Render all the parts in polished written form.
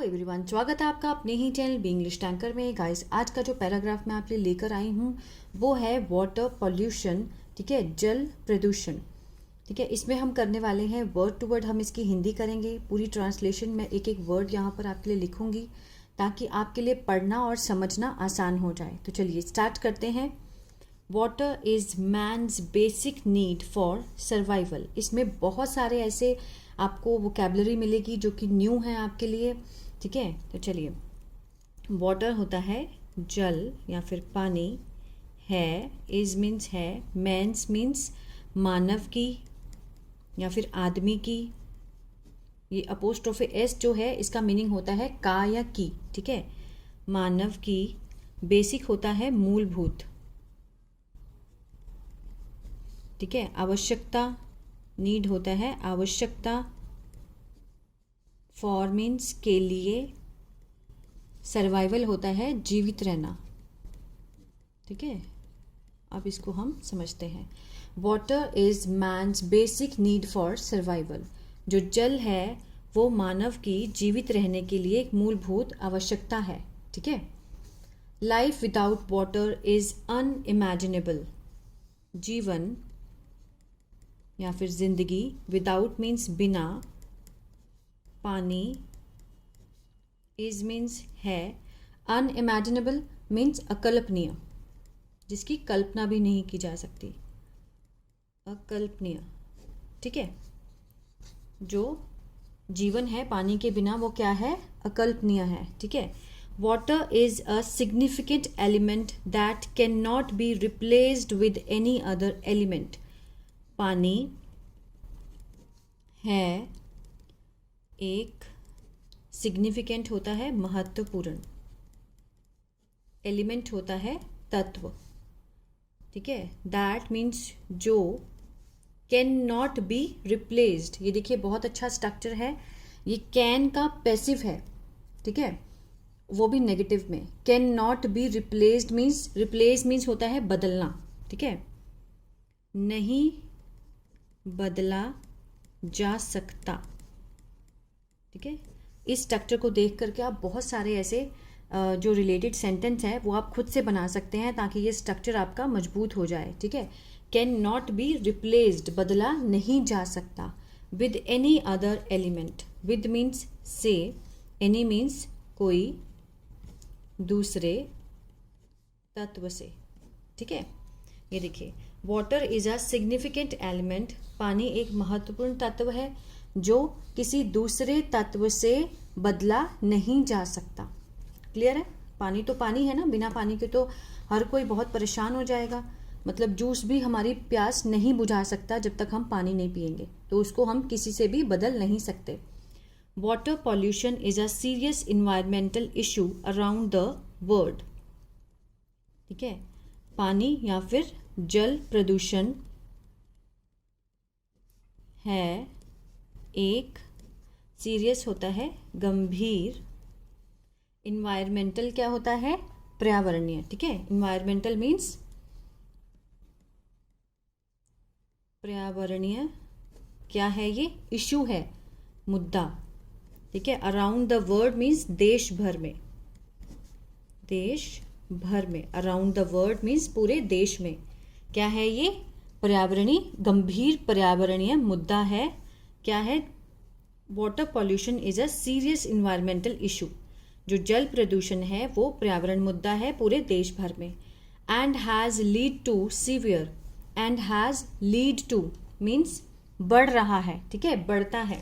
Everyone, स्वागत है आपका अपने ही चैनल बी इंग्लिश टैंकर में। गाइस, आज का जो पैराग्राफ मैं आपके लिए लेकर आई हूँ वो है वाटर पॉल्यूशन। ठीक है, जल प्रदूषण। ठीक है, इसमें हम करने वाले हैं वर्ड टू वर्ड, हम इसकी हिंदी करेंगे। पूरी ट्रांसलेशन में एक एक वर्ड यहाँ पर आपके लिए लिखूंगी ताकि आपके लिए पढ़ना और समझना आसान हो जाए। तो चलिए स्टार्ट करते हैं। Water is man's basic need for survival. इसमें बहुत सारे ऐसे आपको वोकेबलरी मिलेगी जो कि न्यू है आपके लिए। ठीक है, तो चलिए, वाटर होता है जल या फिर पानी, है इज मीन्स है, मैंस मीन्स मानव की या फिर आदमी की। ये अपोस्ट्रोफे एस जो है इसका मीनिंग होता है का या की। ठीक है, मानव की। बेसिक होता है मूलभूत। ठीक है, आवश्यकता, नीड होता है आवश्यकता। फॉर मीन्स के लिए। सर्वाइवल होता है जीवित रहना। ठीक है, अब इसको हम समझते हैं। Water is man's basic need for survival. जो जल है वो मानव की जीवित रहने के लिए एक मूलभूत आवश्यकता है। ठीक है, life without water is unimaginable. जीवन या फिर जिंदगी, विदाउट मीन्स बिना, पानी, इज मीन्स है, अनइमेजिनेबल मीन्स अकल्पनीय, जिसकी कल्पना भी नहीं की जा सकती, अकल्पनीय। ठीक है, जो जीवन है पानी के बिना वो क्या है, अकल्पनीय है। ठीक है, water is a significant element that can not be replaced with any other element. पानी है एक, सिग्निफिकेंट होता है महत्वपूर्ण, एलिमेंट होता है तत्व। ठीक है, दैट मीन्स जो, कैन नॉट बी रिप्लेस्ड। ये देखिए बहुत अच्छा स्ट्रक्चर है। ये कैन का पैसिव है। ठीक है, वो भी नेगेटिव में। Can not be replaced means, replace means होता है बदलना। ठीक है, नहीं बदला जा सकता। ठीक है, इस स्ट्रक्चर को देख करके आप बहुत सारे ऐसे जो रिलेटेड सेंटेंस है वो आप खुद से बना सकते हैं ताकि ये स्ट्रक्चर आपका मजबूत हो जाए। ठीक है, कैन नॉट बी रिप्लेस्ड, बदला नहीं जा सकता, with any other element. With means से, एनी मीन्स कोई, दूसरे तत्व से। ठीक है, ये देखिए, water is a significant element. पानी एक महत्वपूर्ण तत्व है जो किसी दूसरे तत्व से बदला नहीं जा सकता। क्लियर है? पानी तो पानी है ना, बिना पानी के तो हर कोई बहुत परेशान हो जाएगा। मतलब जूस भी हमारी प्यास नहीं बुझा सकता जब तक हम पानी नहीं पिएंगे, तो उसको हम किसी से भी बदल नहीं सकते। Water pollution is a serious environmental issue around the world. ठीक है, पानी या फिर जल प्रदूषण है एक, सीरियस होता है गंभीर, इन्वायरमेंटल क्या होता है, पर्यावरणीय। ठीक है, इन्वायरमेंटल मीन्स पर्यावरणीय। क्या है ये, इशू है, मुद्दा। ठीक है, अराउंड द वर्ल्ड मीन्स देश भर में, देश भर में। अराउंड द वर्ल्ड मीन्स पूरे देश में। क्या है ये, पर्यावरणीय, गंभीर पर्यावरणीय मुद्दा है। क्या है, water pollution is a serious environmental issue. जो जल प्रदूषण है वो पर्यावरण मुद्दा है पूरे देश भर में। And has lead to severe, and has lead to means बढ़ रहा है। ठीक है, बढ़ता है,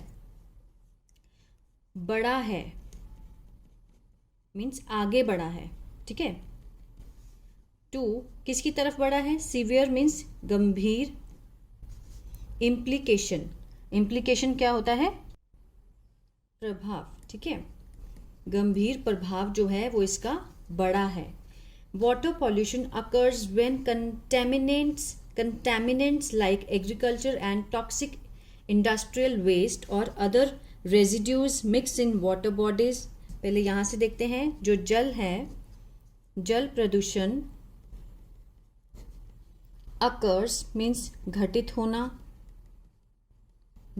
बड़ा है मीन्स आगे बढ़ा है। ठीक है, टू किसकी तरफ बढ़ा है, सीवियर मीन्स गंभीर। इम्प्लीकेशन, इम्प्लीकेशन क्या होता है, प्रभाव। ठीक है, गंभीर प्रभाव जो है वो इसका बड़ा है। Water pollution occurs when contaminants like agriculture and toxic industrial waste और other residues mix in water bodies. पहले यहाँ से देखते हैं, जो जल है, जल प्रदूषण, अकर्स मीन्स घटित होना,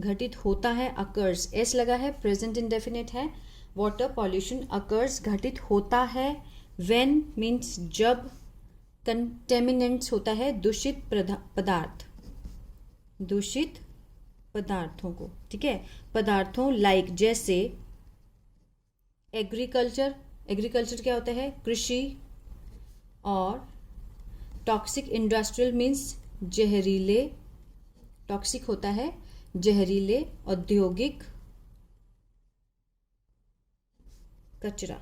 घटित होता है, अकर्स एस लगा है, प्रेजेंट इंडेफिनिट है। वाटर पॉल्यूशन अकर्स घटित होता है व्हेन मीन्स जब, कंटेमिनेंट्स होता है दूषित पदार्थ, दूषित पदार्थों को, ठीक है, पदार्थों लाइक जैसे एग्रीकल्चर, एग्रीकल्चर क्या होता है, कृषि, और टॉक्सिक इंडस्ट्रियल मीन्स जहरीले, टॉक्सिक होता है जहरीले औद्योगिक कचरा,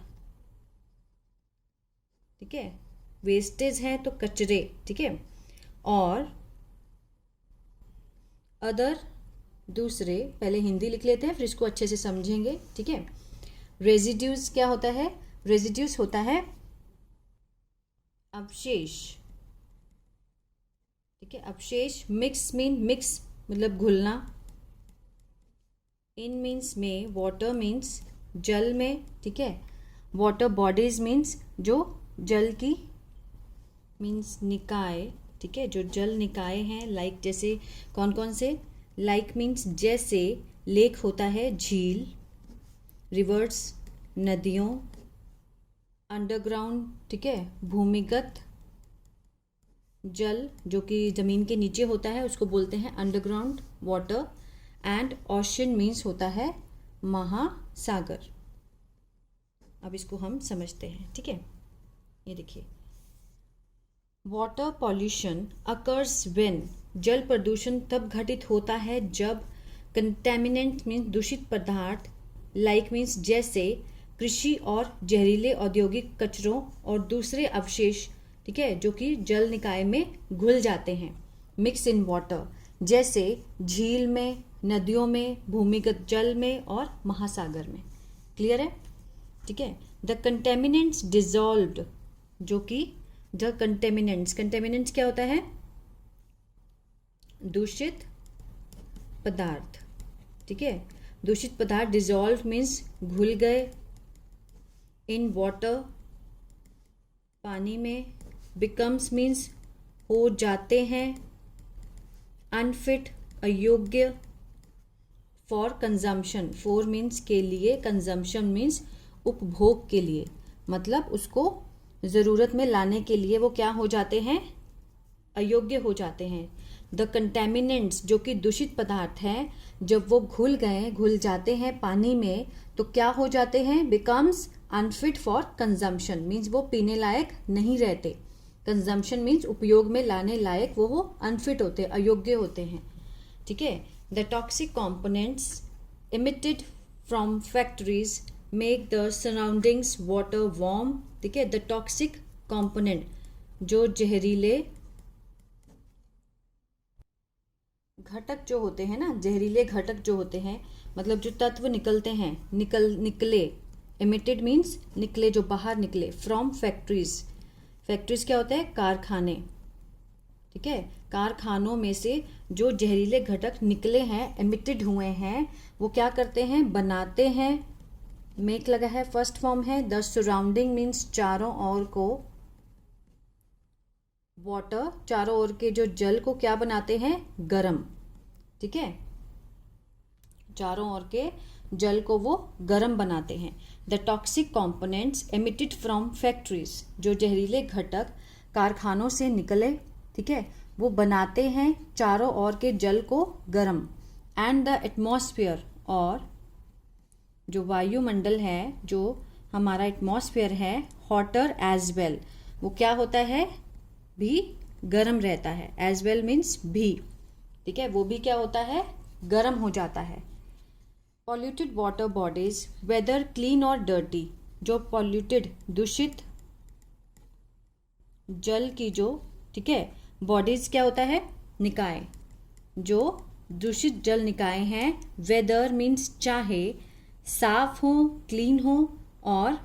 ठीक है, वेस्टेज है तो कचरे, ठीक है, और अदर दूसरे, पहले हिंदी लिख लेते हैं फिर इसको अच्छे से समझेंगे, ठीक है। रेजिड्यूज क्या होता है, रेजिड्यूज होता है अवशेष, ठीक है, अवशेष। मिक्स मीन मिक्स मतलब घुलना, इन मीन्स में, वाटर मीन्स जल में, ठीक है, वाटर बॉडीज मीन्स जो जल की, मीन्स निकाय, ठीक है, जो जल निकाय हैं, लाइक जैसे कौन कौन से, लाइक मीन्स जैसे लेक होता है झील, रिवर्स नदियों, अंडरग्राउंड, ठीक है, भूमिगत जल जो कि ज़मीन के नीचे होता है उसको बोलते हैं underground water, and ocean means होता है महासागर। अब इसको हम समझते हैं, ठीक है। ये देखिए, वाटर पॉल्यूशन अकर्स व्हेन, जल प्रदूषण तब घटित होता है जब, कंटेमिनेंट मीन्स दूषित पदार्थ, लाइक मीन्स जैसे, कृषि और जहरीले औद्योगिक कचरों और दूसरे अवशेष, ठीक है, जो कि जल निकाय में घुल जाते हैं, मिक्स इन वाटर, जैसे झील में, नदियों में, भूमिगत जल में और महासागर में। क्लियर है, ठीक है। द कंटेमिनेंट्स डिजॉल्व्ड, जो कि द कंटेमिनेंट्स, कंटेमिनेंट्स क्या होता है, दूषित पदार्थ, ठीक है, दूषित पदार्थ, डिजॉल्व मीन्स घुल गए, इन वाटर पानी में, बिकम्स मीन्स हो जाते हैं, अनफिट अयोग्य, फॉर कंजम्पशन, फॉर मीन्स के लिए, कंजम्पशन मीन्स उपभोग के लिए, मतलब उसको ज़रूरत में लाने के लिए वो क्या हो जाते हैं, अयोग्य हो जाते हैं। द कंटेमिनेंट्स, जो कि दूषित पदार्थ हैं, जब वो घुल गए, घुल जाते हैं पानी में तो क्या हो जाते हैं, becomes unfit for consumption means वो पीने लायक नहीं रहते, कंजम्पशन मीन्स उपयोग में लाने लायक वो अनफिट होते, अयोग्य होते हैं, ठीक है। The toxic components emitted from factories make the surroundings water warm, ठीक है। द टॉक्सिक कॉम्पोनेंट, जो जहरीले घटक जो होते हैं ना, जहरीले घटक जो होते हैं, मतलब जो तत्व निकलते हैं, निकले, एमिटेड मीन्स निकले, जो बाहर निकले, फ्रॉम फैक्ट्रीज, फैक्ट्रीज क्या होता है, कारखाने, ठीक है, कारखानों में से जो जहरीले घटक निकले हैं, एमिटेड हुए हैं, वो क्या करते हैं, बनाते हैं, मेक लगा है, फर्स्ट फॉर्म है, द सराउंडिंग मीन्स चारों ओर को, वाटर चारों ओर के जो जल को क्या बनाते हैं, गरम, ठीक है, चारों ओर के जल को वो गरम बनाते हैं। The toxic components emitted from factories, जो जहरीले घटक कारखानों से निकले, ठीक है, वो बनाते हैं चारों ओर के जल को गरम, एंड द एटमॉस्फेयर, और जो वायुमंडल है, जो हमारा एटमॉस्फेयर है, हॉटर एज वेल, वो क्या होता है, भी गर्म रहता है, एज वेल मीन्स भी, ठीक है, वो भी क्या होता है, गर्म हो जाता है। Polluted water bodies whether clean और डर्टी, जो पॉल्यूटेड दूषित जल की जो, ठीक है, बॉडीज क्या होता है, निकाय, जो दूषित जल निकाय हैं, वेदर मीन्स चाहे, साफ हो, क्लीन हो, और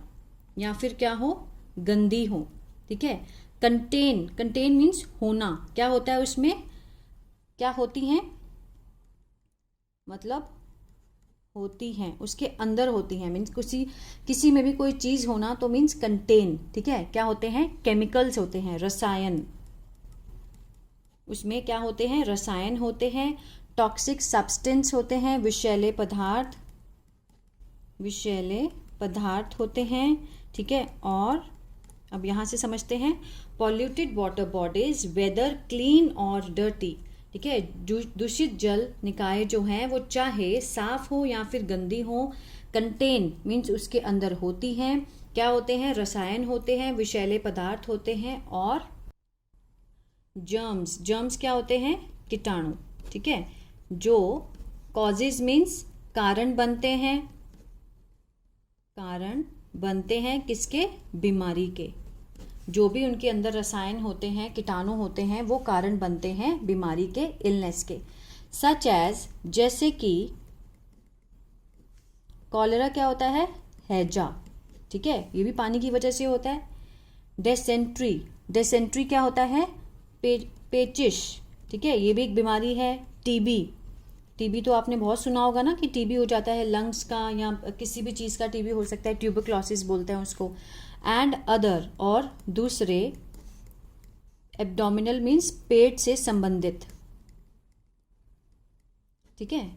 या फिर क्या हो, गंदी हो, ठीक है। कंटेन, कंटेन मीन्स होना, क्या होता है उसमें, क्या होती हैं, मतलब होती हैं, उसके अंदर होती हैं, मीन्स किसी में भी कोई चीज़ होना तो मीन्स कंटेन, ठीक है, क्या होते हैं, केमिकल्स होते हैं, रसायन, उसमें क्या होते हैं, रसायन होते हैं, टॉक्सिक सब्सटेंस होते हैं, विषैले पदार्थ, विषैले पदार्थ होते हैं, ठीक है। और अब यहाँ से समझते हैं, polluted water bodies whether clean और डर्टी, ठीक है। दूषित जल निकाय जो हैं वो चाहे साफ हो या फिर गंदी हो, कंटेन मीन्स उसके अंदर होती हैं, क्या होते हैं, रसायन होते हैं, विषैले पदार्थ होते हैं, और जर्म्स, जर्म्स क्या होते हैं, कीटाणु, ठीक है। जो कॉजेज मीन्स कारण बनते हैं, कारण बनते हैं किसके, बीमारी के। जो भी उनके अंदर रसायन होते हैं, कीटाणु होते हैं, वो कारण बनते हैं बीमारी के, इलनेस के। सच एज, जैसे कि कॉलेरा क्या होता है, हैजा, ठीक है, ये भी पानी की वजह से होता है। डेसेंट्री, डेसेंट्री क्या होता है, पेचिश, ठीक है, ये भी एक बीमारी है। टीबी, टीबी तो आपने बहुत सुना होगा ना कि टीबी हो जाता है लंग्स का या किसी भी चीज़ का टीबी हो सकता है, ट्यूबरक्लोसिस बोलते हैं उसको। एंड अदर, और दूसरे। एब्डोमिनल मीन्स पेट से संबंधित, ठीक है।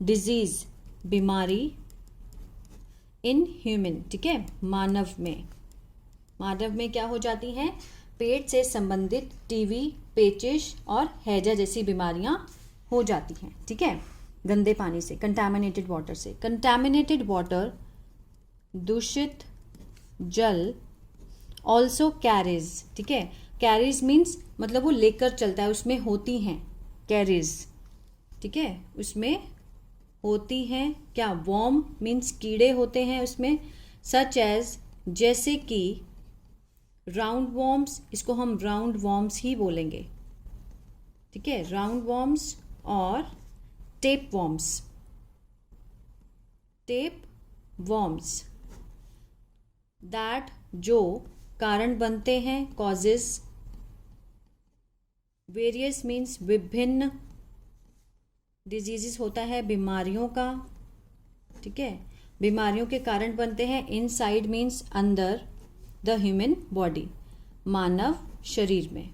डिजीज, बीमारी। इन ह्यूमन, ठीक है, मानव में, मानव में क्या हो जाती हैं, पेट से संबंधित टीबी, पेचिश और हैजा जैसी बीमारियां हो जाती हैं, ठीक है, गंदे पानी से, कंटामिनेटेड वाटर से। कंटामिनेटेड वाटर, दूषित जल, ऑल्सो कैरीज, ठीक है। कैरीज मीन्स मतलब वो लेकर चलता है, उसमें होती हैं, कैरीज, ठीक है, उसमें होती हैं क्या, वॉर्म मीन्स कीड़े होते हैं उसमें। सच एज, जैसे कि राउंड वॉर्म्स, इसको हम राउंड वॉर्म्स ही बोलेंगे, ठीक है, राउंड वॉर्म्स और tape worms, tape worms, that जो कारण बनते हैं, कॉजेज। वेरियस मीन्स विभिन्न, डिजीजेस होता है बीमारियों का, ठीक है, बीमारियों के कारण बनते हैं। इनसाइड मीन्स अंदर, द ह्यूमन बॉडी, मानव शरीर में,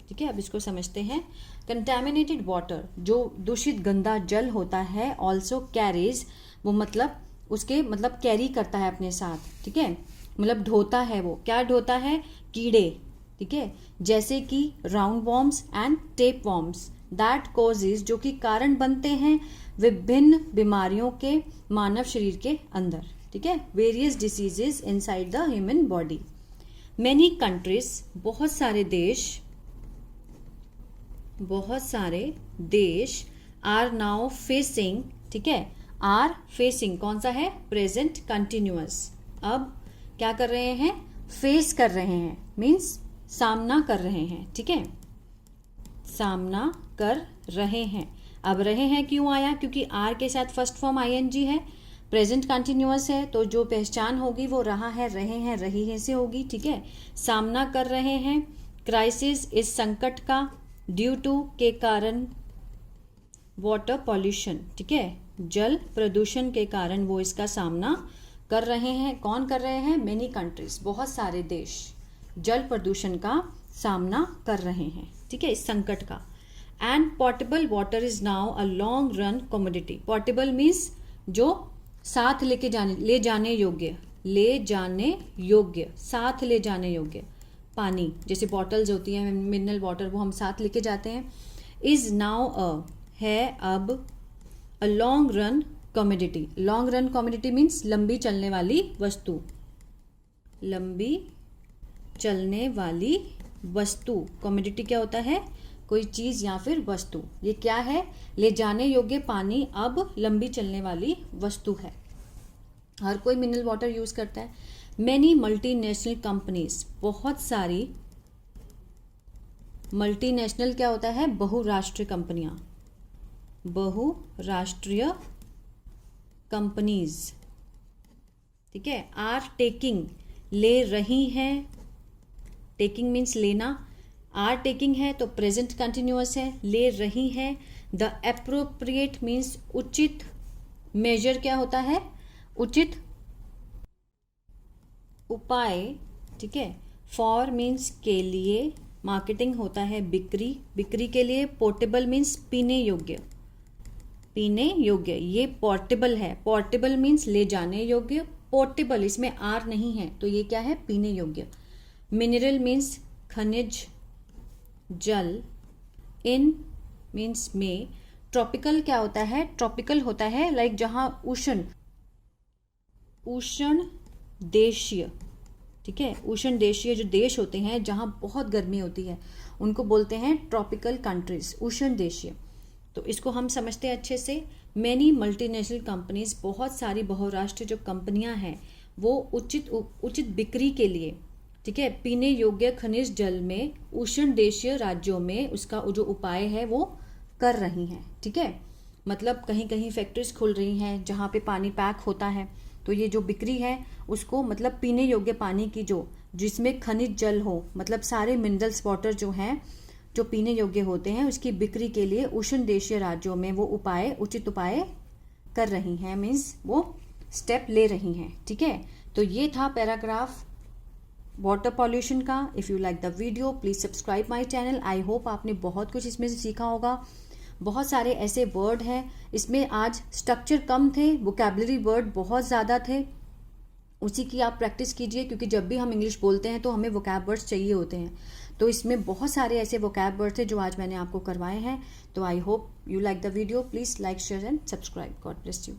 ठीक है। अब इसको समझते हैं। कंटैमिनेटेड वाटर, जो दूषित गंदा जल होता है, ऑल्सो कैरीज, वो मतलब उसके मतलब कैरी करता है अपने साथ, ठीक है, मतलब ढोता है, वो क्या ढोता है, कीड़े, ठीक है, जैसे कि round worms and tape worms, that causes, जो कि कारण बनते हैं विभिन्न बीमारियों के मानव शरीर के अंदर, ठीक है, various diseases inside the human body. Many countries, बहुत सारे देश, बहुत सारे देश, आर नाउ फेसिंग, ठीक है, आर फेसिंग कौन सा है, प्रेजेंट कंटिन्यूअस, अब क्या कर रहे हैं, फेस कर रहे हैं, मीन्स सामना कर रहे हैं, ठीक है, सामना कर रहे हैं। अब रहे हैं क्यों आया, क्योंकि आर के साथ फर्स्ट फॉर्म आईएनजी है, प्रेजेंट कंटिन्यूअस है, तो जो पहचान होगी वो रहा है, रहे हैं, रही है से होगी, ठीक है, सामना कर रहे हैं। क्राइसिस, इस संकट का, ड्यू टू के कारण, वाटर पॉल्यूशन, ठीक है, जल प्रदूषण के कारण वो इसका सामना कर रहे हैं। कौन कर रहे हैं, मेनी कंट्रीज, बहुत सारे देश जल प्रदूषण का सामना कर रहे हैं, ठीक है, इस संकट का। And portable water is now a long run commodity, portable means जो साथ ले जाने योग्य, ले जाने योग्य, साथ ले जाने योग्य पानी, जैसे बॉटल्स होती हैं मिनरल वाटर, वो हम साथ लेके जाते हैं। इज नाउ अ, है अब, a long run commodity, long run commodity means लंबी चलने वाली वस्तु, लंबी चलने वाली वस्तु। कमोडिटी क्या होता है, कोई चीज या फिर वस्तु। ये क्या है, ले जाने योग्य पानी अब लंबी चलने वाली वस्तु है। हर कोई मिनरल वाटर यूज करता है। मैनी मल्टीनेशनल कंपनीज, बहुत सारी, मल्टीनेशनल क्या होता है, बहुराष्ट्रीय कंपनियां, बहुराष्ट्रीय कंपनीज, ठीक है। आर टेकिंग, ले रही हैं, टेकिंग मीन्स लेना, आर टेकिंग है तो प्रेजेंट कंटिन्यूअस है, ले रही है। द एप्रोप्रिएट मीन्स उचित, मेजर क्या होता है, उचित उपाय, ठीक है। फॉर मीन्स के लिए, मार्केटिंग होता है बिक्री, बिक्री के लिए। पोर्टेबल मीन्स पीने योग्य, पीने योग्य, ये पोर्टेबल है, पोर्टेबल मीन्स ले जाने योग्य, पोर्टेबल, इसमें आर नहीं है, तो ये क्या है, पीने योग्य। मिनरल मीन्स खनिज जल, इन मीन्स में। ट्रॉपिकल क्या होता है, ट्रॉपिकल होता है लाइक जहाँ उष्ण देशीय, ठीक है, उष्ण देशीय जो देश होते हैं जहाँ बहुत गर्मी होती है उनको बोलते हैं ट्रॉपिकल कंट्रीज, उष्ण देशीय। तो इसको हम समझते हैं अच्छे से। मैनी मल्टीनेशनल कंपनीज, बहुत सारी बहुराष्ट्रीय जो कंपनियां हैं वो उचित बिक्री के लिए, ठीक है, पीने योग्य खनिज जल में उष्ण देशीय राज्यों में उसका जो उपाय है वो कर रही हैं, ठीक है। मतलब कहीं कहीं फैक्ट्रीज खुल रही हैं जहाँ पे पानी पैक होता है, तो ये जो बिक्री है उसको, मतलब पीने योग्य पानी की जो जिसमें खनिज जल हो, मतलब सारे मिनरल्स वाटर जो हैं जो पीने योग्य होते हैं, उसकी बिक्री के लिए उष्ण देशीय राज्यों में वो उचित उपाय कर रही हैं, मीन्स वो स्टेप ले रही हैं, ठीक है। तो ये था पैराग्राफ वाटर पॉल्यूशन का। If you like the video please subscribe my channel. I hope आपने बहुत कुछ इसमें से सीखा होगा। बहुत सारे ऐसे वर्ड हैं, इसमें आज स्ट्रक्चर कम थे, वोकैबुलरी वर्ड बहुत ज़्यादा थे, उसी की आप प्रैक्टिस कीजिए, क्योंकि जब भी हम इंग्लिश बोलते हैं तो हमें वोकैब वर्ड्स चाहिए होते हैं। तो इसमें बहुत सारे ऐसे वोकैब वर्ड थे जो आज मैंने आपको करवाए हैं। तो I hope you like the video. Please like, share and subscribe. God bless you.